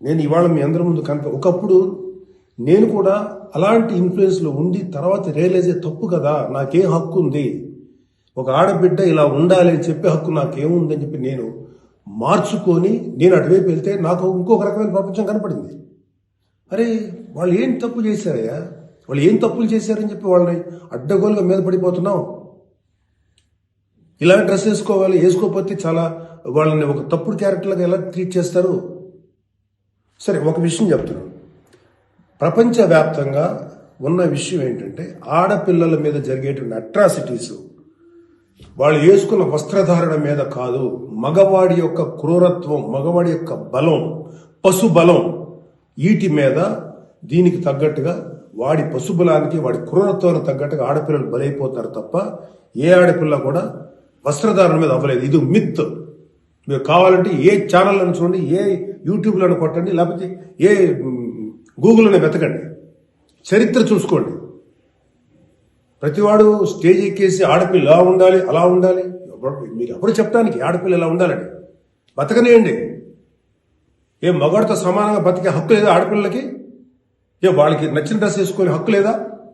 నేను ఇవాళ మీ అందరి ముందు ఒకప్పుడు నేను కూడా అలాంటి ఇన్ఫ్లుయెన్స్లో ఉండి తర్వాత రియలైజ్ అయ్యే తప్పు కదా, నాకేం హక్కు ఉంది, ఒక ఆడబిడ్డ ఇలా ఉండాలి అని చెప్పే హక్కు నాకేముంది అని చెప్పి నేను మార్చుకొని నేను అటువైపు వెళ్తే నాకు ఇంకొక రకమైన ప్రపంచం కనపడింది. అరే వాళ్ళు ఏం తప్పు చేశారయ్యా, వాళ్ళు ఏం తప్పులు చేశారని చెప్పి వాళ్ళని అడ్డగోలుగా మీద పడిపోతున్నాం. ఇలాంటి డ్రెస్ వేసుకోవాలి, వేసుకోకపోతే చాలా వాళ్ళని ఒక తప్పుడు క్యారెక్టర్గా ఎలా ట్రీట్ చేస్తారు. సరే ఒక విషయం చెప్తున్నాను, ప్రపంచవ్యాప్తంగా ఉన్న విషయం ఏంటంటే ఆడపిల్లల మీద జరిగేటువంటి అట్రాసిటీస్ వాళ్ళు వేసుకున్న వస్త్రధారణ మీద కాదు, మగవాడి యొక్క క్రూరత్వం, మగవాడి యొక్క బలం, పశుబలం, వీటి మీద దీనికి తగ్గట్టుగా వాడి పశుబలానికి వాడి క్రూరత్వానికి తగ్గట్టుగా ఆడపిల్లలు బలైపోతారు తప్ప ఏ ఆడపిల్ల కూడా వస్త్రధారణ మీద అవ్వలేదు. ఇది మిత్. మీరు కావాలంటే ఏ ఛానల్లను చూడండి, ఏ యూట్యూబ్లను కొట్టండి, లేకపోతే ఏ గూగుల్లోనే వెతకండి, చరిత్ర చూసుకోండి. ప్రతివాడు స్టేజ్ ఎక్కేసి ఆడపిల్ల ఇలా ఉండాలి అలా ఉండాలి, మీరు ఎప్పుడు చెప్పడానికి ఆడపిల్ల ఇలా ఉండాలని బతకనేయండి. ఏ మగాడితో సమానంగా బతికే హక్కు లేదా ఆడపిల్లలకి? ఏ వాళ్ళకి నచ్చిన డ్రెస్ వేసుకునే హక్కు లేదా?